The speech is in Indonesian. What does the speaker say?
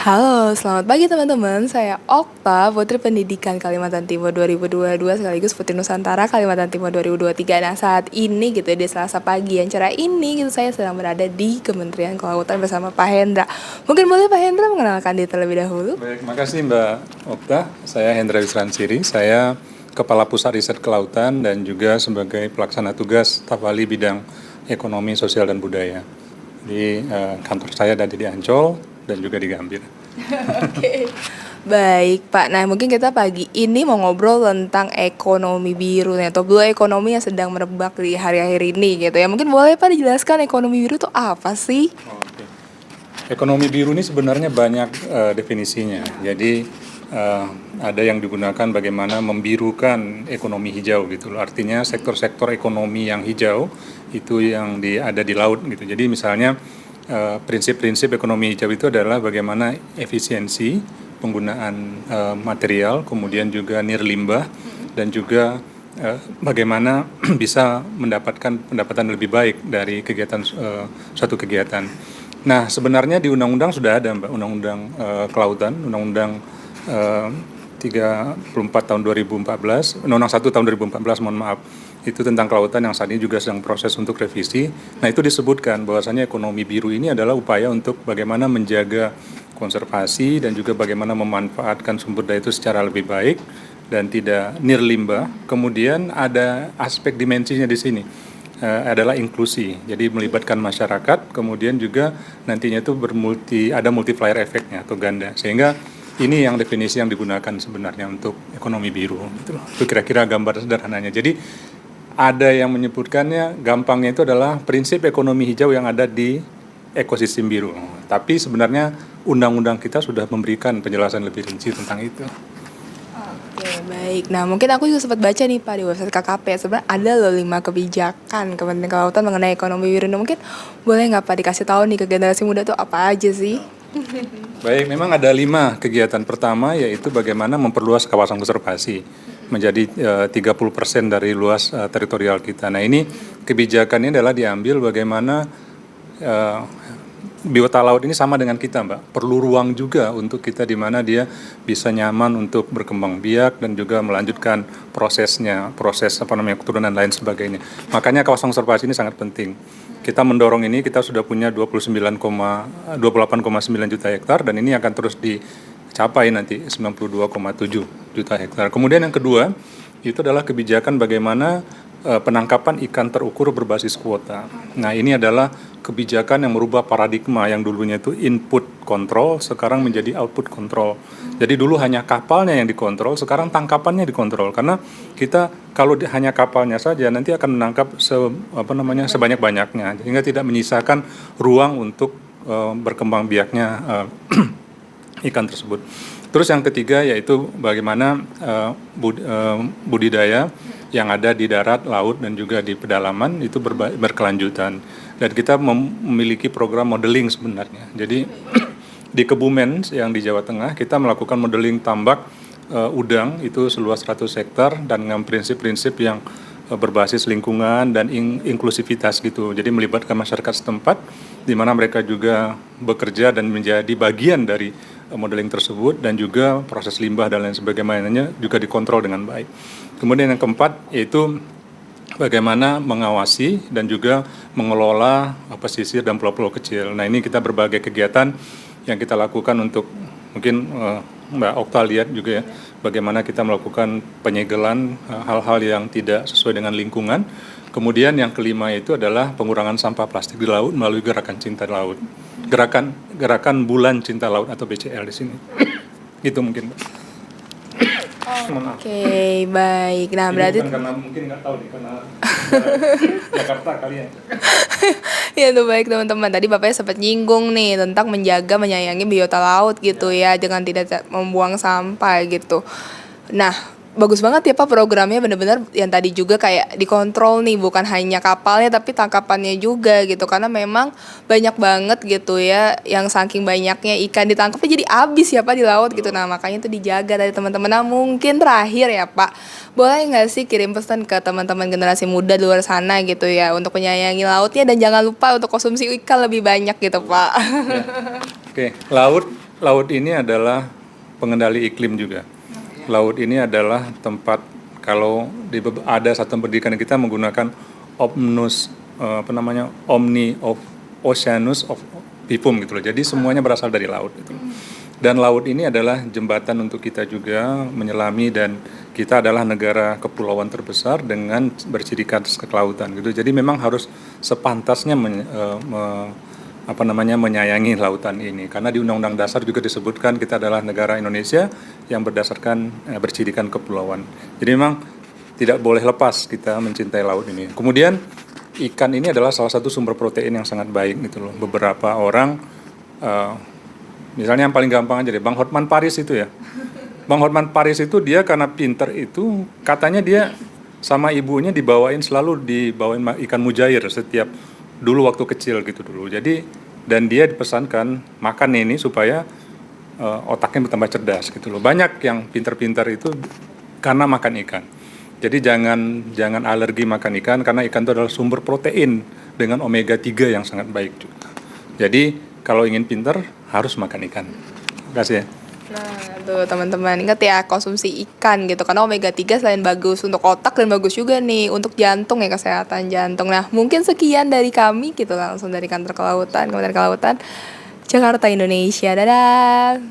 Halo, selamat pagi teman-teman. Saya Okta, Putri Pendidikan Kalimantan Timur 2022 sekaligus Putri Nusantara Kalimantan Timur 2023. Nah, saat ini gitu ya, di Selasa pagi yang cerah ini gitu saya sedang berada di Kementerian Kelautan bersama Pak Hendra. Mungkin boleh Pak Hendra mengenalkan diri terlebih dahulu? Baik, makasih Mbak Okta. Saya Hendra Wisransiri. Saya Kepala Pusat Riset Kelautan dan juga sebagai pelaksana tugas staf ahli bidang ekonomi, sosial, dan budaya. Di kantor saya ada di Ancol dan juga di Gambir. Oke. Baik Pak, nah mungkin kita pagi ini mau ngobrol tentang ekonomi biru nih, atau blue ekonomi yang sedang merebak di hari-hari ini gitu ya. Mungkin boleh Pak dijelaskan ekonomi biru itu apa sih? Oke. Ekonomi biru ini sebenarnya banyak definisinya. Jadi ada yang digunakan bagaimana membirukan ekonomi hijau gitu loh. Artinya sektor-sektor ekonomi yang hijau itu yang ada di laut gitu. Jadi misalnya prinsip-prinsip ekonomi hijau itu adalah bagaimana efisiensi penggunaan material, kemudian juga nirlimbah, dan juga bagaimana bisa mendapatkan pendapatan lebih baik dari kegiatan suatu kegiatan. Nah, sebenarnya di undang-undang sudah ada, Mbak, undang-undang kelautan, undang-undang 34 tahun 2014, undang-undang 1 tahun 2014, mohon maaf. Itu tentang kelautan yang saat ini juga sedang proses untuk revisi. Nah, itu disebutkan bahwasannya ekonomi biru ini adalah upaya untuk bagaimana menjaga konservasi dan juga bagaimana memanfaatkan sumber daya itu secara lebih baik dan tidak nirlimbah. Kemudian ada aspek dimensinya di sini adalah inklusi, jadi melibatkan masyarakat, kemudian juga nantinya itu ada multiplier efeknya atau ganda, sehingga ini yang definisi yang digunakan sebenarnya untuk ekonomi biru. Itu kira-kira gambar sederhananya. Jadi ada yang menyebutkannya, gampangnya itu adalah prinsip ekonomi hijau yang ada di ekosistem biru. Tapi sebenarnya undang-undang kita sudah memberikan penjelasan lebih rinci tentang itu. Oke, baik. Nah, mungkin aku juga sempat baca nih Pak di website KKP. Sebenarnya ada loh 5 kebijakan Kementerian Kelautan mengenai ekonomi biru. Nah, mungkin boleh nggak Pak dikasih tahu nih ke generasi muda tuh apa aja sih? Baik, memang ada 5 kegiatan. Pertama yaitu bagaimana memperluas kawasan konservasi menjadi 30% dari luas teritorial kita. Nah, ini kebijakan ini adalah diambil bagaimana biota laut ini sama dengan kita, Mbak. Perlu ruang juga untuk kita di mana dia bisa nyaman untuk berkembang biak dan juga melanjutkan proses keturunan lain sebagainya. Makanya kawasan konservasi ini sangat penting. Kita mendorong ini, kita sudah punya 28,9 juta hektar dan ini akan terus dicapai nanti 92,7 juta hektar. Kemudian yang kedua, itu adalah kebijakan bagaimana penangkapan ikan terukur berbasis kuota. Nah, ini adalah kebijakan yang merubah paradigma yang dulunya itu input control, sekarang menjadi output control. Jadi dulu hanya kapalnya yang dikontrol, sekarang tangkapannya dikontrol. Karena kita kalau hanya kapalnya saja nanti akan menangkap sebanyak-banyaknya, sehingga tidak menyisakan ruang untuk berkembang biaknya ikan tersebut. Terus yang ketiga yaitu bagaimana budidaya yang ada di darat, laut, dan juga di pedalaman itu berkelanjutan. Dan kita memiliki program modeling sebenarnya. Jadi di Kebumen yang di Jawa Tengah kita melakukan modeling tambak udang itu seluas 100 hektar dan dengan prinsip-prinsip yang berbasis lingkungan dan inklusivitas gitu. Jadi melibatkan masyarakat setempat di mana mereka juga bekerja dan menjadi bagian dari modeling tersebut, dan juga proses limbah dan lain sebagainya juga dikontrol dengan baik. Kemudian yang keempat yaitu bagaimana mengawasi dan juga mengelola pesisir dan pulau-pulau kecil. Nah, ini kita berbagai kegiatan yang kita lakukan untuk mungkin Mbak Okta lihat juga ya, bagaimana kita melakukan penyegelan hal-hal yang tidak sesuai dengan lingkungan. Kemudian yang kelima itu adalah pengurangan sampah plastik di laut melalui gerakan cinta laut. Gerakan bulan cinta laut atau BCL di sini. Itu mungkin, Mbak. Oke, baik. Nah, berarti bukan karena mungkin nggak tahu nih, karena Jakarta kali ya. ya tuh baik teman-teman. Tadi Bapaknya sempat nyinggung nih tentang menjaga menyayangi biota laut gitu ya, dengan tidak membuang sampah gitu. Nah, bagus banget ya Pak programnya, benar-benar yang tadi juga kayak dikontrol nih, bukan hanya kapalnya tapi tangkapannya juga gitu, karena memang banyak banget gitu ya, yang saking banyaknya ikan ditangkapnya jadi habis ya Pak di laut gitu. Nah, makanya itu dijaga dari teman-teman. Nah, mungkin terakhir ya Pak, boleh nggak sih kirim pesan ke teman-teman generasi muda di luar sana gitu ya, untuk menyayangi lautnya dan jangan lupa untuk konsumsi ikan lebih banyak gitu Pak. Ya. Oke, laut laut ini adalah pengendali iklim juga. Laut ini adalah tempat, kalau ada satu pendidikan kita menggunakan omni of oceanus of vivum gitu loh. Jadi semuanya berasal dari laut gitu. Dan laut ini adalah jembatan untuk kita juga menyelami, dan kita adalah negara kepulauan terbesar dengan berciri khas kelautan gitu. Jadi memang harus sepantasnya menyayangi lautan ini, karena di Undang-Undang Dasar juga disebutkan kita adalah negara Indonesia yang berdasarkan bercirikan kepulauan. Jadi memang tidak boleh lepas kita mencintai laut ini. Kemudian ikan ini adalah salah satu sumber protein yang sangat baik gitu loh. Beberapa orang misalnya yang paling gampang aja deh, Bang Hotman Paris itu ya. Bang Hotman Paris itu dia karena pinter itu, katanya dia sama ibunya selalu dibawain ikan mujair setiap dulu waktu kecil gitu dulu. Jadi dan dia dipesankan makan ini supaya otaknya bertambah cerdas gitu loh. Banyak yang pinter-pinter itu karena makan ikan. Jadi jangan alergi makan ikan, karena ikan itu adalah sumber protein dengan omega 3 yang sangat baik juga. Jadi kalau ingin pinter harus makan ikan. Terima kasih ya. Nah, tuh teman-teman, ingat ya konsumsi ikan gitu, karena omega 3 selain bagus untuk otak dan bagus juga nih untuk jantung ya, kesehatan jantung. Nah, mungkin sekian dari kami gitu, langsung dari kantor kelautan, Kementerian Kelautan Jakarta, Indonesia. Dadah.